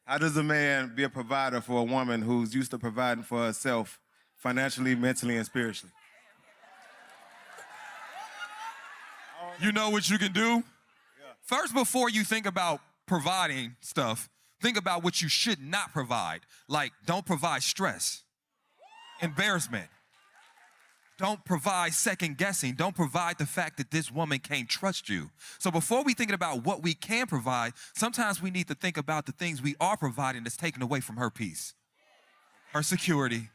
How does a man be a provider for a woman who's used to providing for herself financially, mentally, and spiritually? You know what you can do? First, before you think about providing stuff, think about what you should not provide. Like, don't provide stress, embarrassment. Don't provide second guessing. Don't provide the fact that this woman can't trust you. So before we thinking about what we can provide, sometimes we need to think about the things we are providing that's taken away from her peace, her security,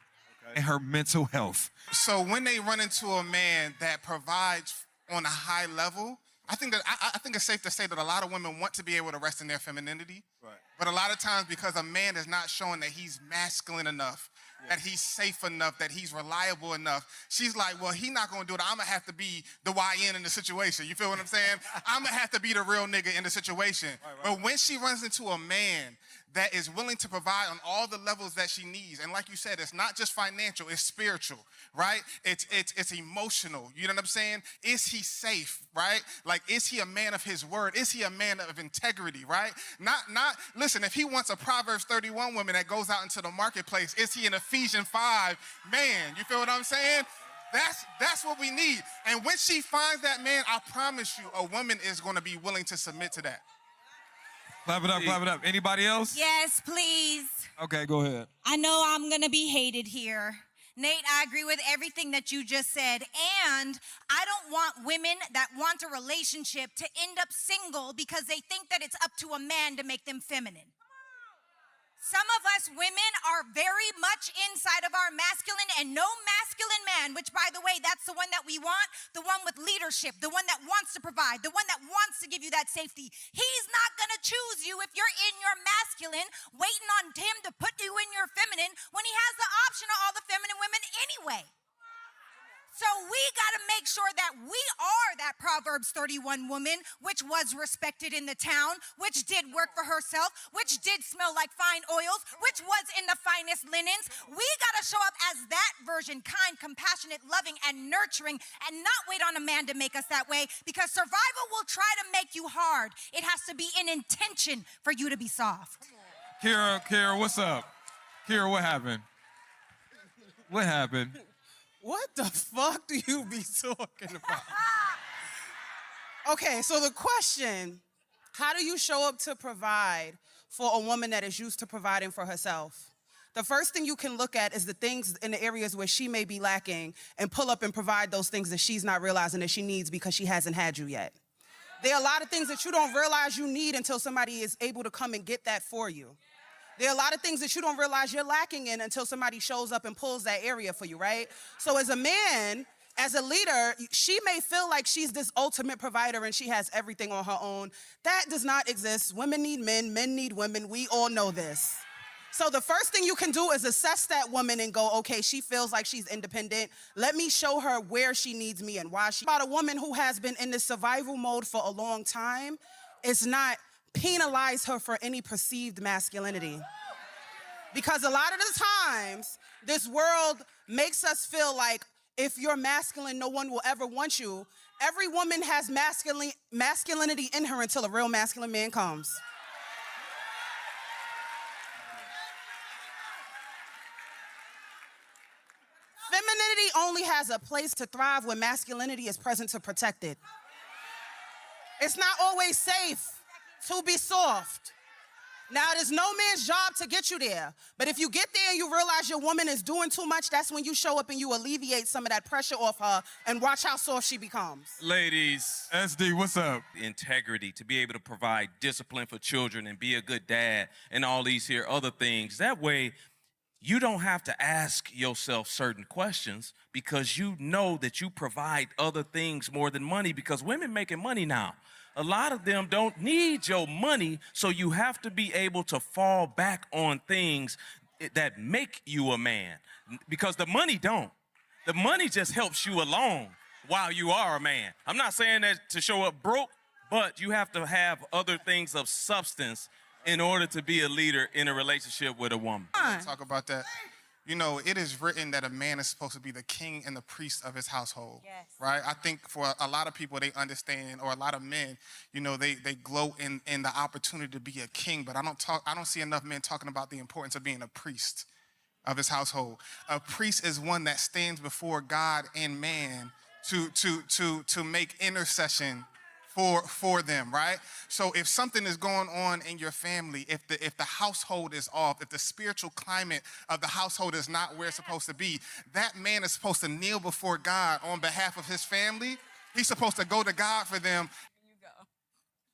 and her mental health. So when they run into a man that provides on a high level, I think it's safe to say that a lot of women want to be able to rest in their femininity. Right. But a lot of times, because a man is not showing that he's masculine enough, that he's safe enough, that he's reliable enough, she's like, well, he's not gonna do it. I'm gonna have to be the YN in the situation. You feel what I'm saying? I'm gonna have to be the real nigga in the situation. Right. But when she runs into a man that is willing to provide on all the levels that she needs, and like you said, it's not just financial, it's spiritual, right? It's emotional, you know what I'm saying? Is he safe, right? Like, is he a man of his word? Is he a man of integrity, right? Listen, if he wants a Proverbs 31 woman that goes out into the marketplace, is he an Ephesians 5 man? You feel what I'm saying? That's what we need. And when she finds that man, I promise you, a woman is gonna be willing to submit to that. Clap it up, clap it up. Anybody else? Yes, please. Okay, go ahead. I know I'm going to be hated here. Nate, I agree with everything that you just said. And I don't want women that want a relationship to end up single because they think that it's up to a man to make them feminine. Some of us women are very much inside of our masculine, and no masculine man, which by the way, that's the one that we want, the one with leadership, the one that wants to provide, the one that wants to give you that safety. He's not gonna choose you if you're in your masculine, waiting on him to put you in your feminine when he has the option of all the feminine women anyway. So we got to make sure that we are that Proverbs 31 woman, which was respected in the town, which did work for herself, which did smell like fine oils, which was in the finest linens. We got to show up as that version, kind, compassionate, loving, and nurturing, and not wait on a man to make us that way, because survival will try to make you hard. It has to be an intention for you to be soft. Kira, what's up? Kira, what happened? What happened? What the fuck do you be talking about? Okay, so the question, how do you show up to provide for a woman that is used to providing for herself? The first thing you can look at is the things in the areas where she may be lacking and pull up and provide those things that she's not realizing that she needs because she hasn't had you yet. There are a lot of things that you don't realize you need until somebody is able to come and get that for you. There are a lot of things that you don't realize you're lacking in until somebody shows up and pulls that area for you, right? So as a man, as a leader, she may feel like she's this ultimate provider and she has everything on her own. That does not exist. Women need men need women. We all know this. So the first thing you can do is assess that woman and go, okay, she feels like she's independent. Let me show her where she needs me and why. About a woman who has been in this survival mode for a long time, it's not penalize her for any perceived masculinity. Because a lot of the times, this world makes us feel like if you're masculine, no one will ever want you. Every woman has masculinity in her until a real masculine man comes. Femininity only has a place to thrive when masculinity is present to protect it. It's not always safe to be soft. Now, it is no man's job to get you there. But if you get there and you realize your woman is doing too much, that's when you show up and you alleviate some of that pressure off her and watch how soft she becomes. Ladies, SD, what's up? Integrity, to be able to provide discipline for children and be a good dad and all these here other things. That way, you don't have to ask yourself certain questions because you know that you provide other things more than money, because women making money now. A lot of them don't need your money, so you have to be able to fall back on things that make you a man, because the money don't. The money just helps you along while you are a man. I'm not saying that to show up broke, but you have to have other things of substance in order to be a leader in a relationship with a woman. Talk about that. You know, it is written that a man is supposed to be the king and the priest of his household. Yes. Right? I think for a lot of people, they understand, or a lot of men, you know, they gloat in the opportunity to be a king, but I don't see enough men talking about the importance of being a priest of his household. A priest is one that stands before God and man to make intercession for them, right? So if something is going on in your family, if the household is off, if the spiritual climate of the household is not where it's supposed to be, that man is supposed to kneel before God on behalf of his family. He's supposed to go to God for them.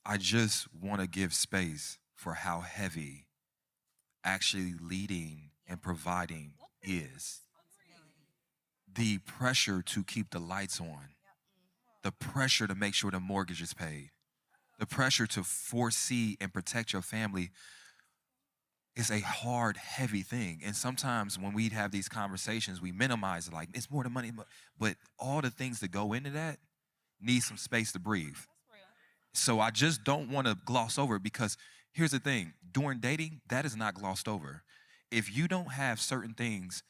I just want to give space for how heavy actually leading and providing is. The pressure to keep the lights on, the pressure to make sure the mortgage is paid, the pressure to foresee and protect your family is a hard, heavy thing. And sometimes when we have these conversations, we minimize it, like, it's more than money, but all the things that go into that need some space to breathe. So I just don't want to gloss over it, because here's the thing. During dating, that is not glossed over. If you don't have certain things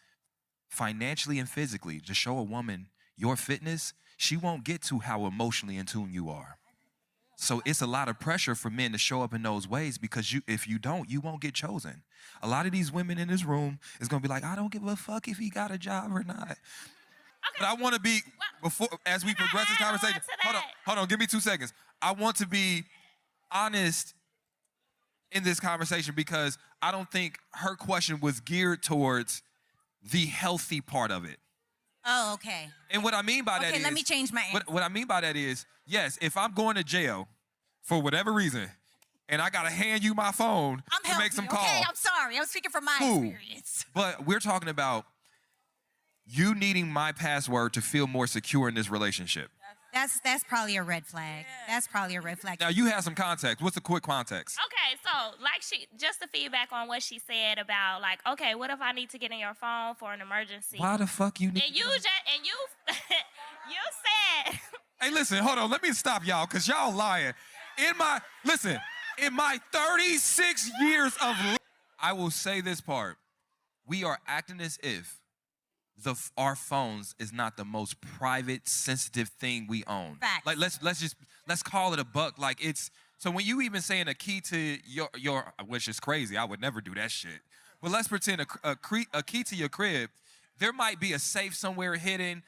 financially and physically to show a woman your fitness, she won't get to how emotionally in tune you are. So it's a lot of pressure for men to show up in those ways, because if you don't, you won't get chosen. A lot of these women in this room is going to be like, I don't give a fuck if he got a job or not. Okay. But I want to be, as we progress this conversation, hold on, give me 2 seconds. I want to be honest in this conversation, because I don't think her question was geared towards the healthy part of it. Oh, okay. And what I mean by that is... Okay, let me change my answer. What I mean by that is, yes, if I'm going to jail for whatever reason, and I got to hand you my phone to make some calls... Okay, I'm sorry. I'm speaking from my experience. But we're talking about you needing my password to feel more secure in this relationship. That's probably a red flag. Yeah. That's probably a red flag. Now, you have some context. What's the quick context? Okay, so like just the feedback on what she said about, like, okay, what if I need to get in your phone for an emergency? Why the fuck you need? And you you said. Hey, listen, hold on. Let me stop y'all, because y'all lying. In my 36 years of life, I will say this part. We are acting as if our phones is not the most private, sensitive thing we own. Facts. Like, let's call it a buck. Like, it's, so when you even saying a key to your, which is crazy, I would never do that shit. But let's pretend a key to your crib, there might be a safe somewhere hidden,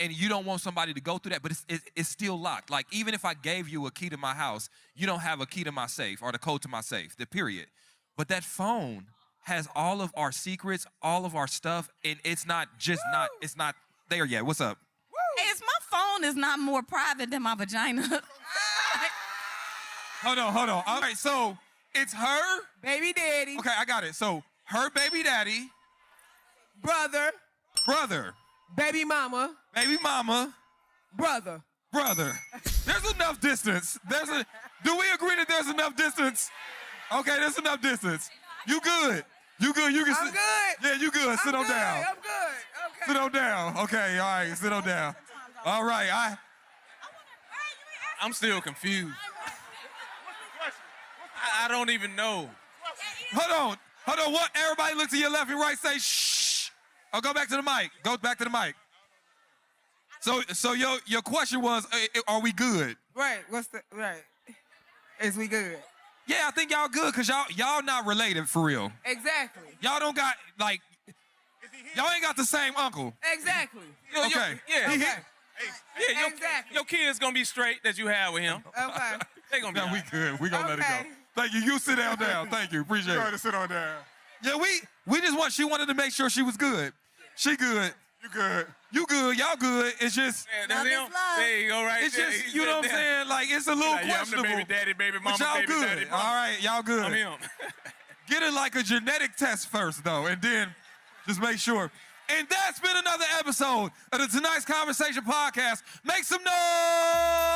and you don't want somebody to go through that, but it's still locked. Like, even if I gave you a key to my house, you don't have a key to my safe or the code to my safe, the period. But that phone has all of our secrets, all of our stuff, and it's not there yet. What's up? Hey, my phone is not more private than my vagina. Hold on. All right, so it's her Baby daddy, Okay, I got it. So her baby daddy, brother, baby mama, brother. There's enough distance. Do we agree that there's enough distance? Okay, there's enough distance. You good. You can I'm sit. good. Yeah, you good. Sit on down. I'm good. Okay. Sit on down. Okay, all right, sit on down. All right, I'm still confused. I don't even know. Hold on. What? Everybody look to your left and right. Say shh. Oh, go back to the mic. Go back to the mic. So your question was, are we good? Right. Is we good? Yeah, I think y'all good, because y'all not related for real. Exactly. Y'all don't got, like, y'all ain't got the same uncle. Exactly. Okay. Your kid's gonna be straight that you have with him. Okay. They gonna be. Yeah, we good. We gonna let it Okay. go. Thank you. You sit down. Thank you. Appreciate it. Go ahead and sit on down. Yeah, she wanted to make sure she was good. She good. You good. You good. Y'all good. It's just, Yeah, that's Love is him. love. There you go, right it's there. just, He you know said what I'm that. saying? Like, it's a little Like, yeah, I'm the questionable. baby daddy, baby mama, But y'all baby good. daddy, mama. All right, y'all good. I'm him. Get it like a genetic test first, though, and then just make sure. And that's been another episode of the Tonight's Conversation podcast. Make some noise!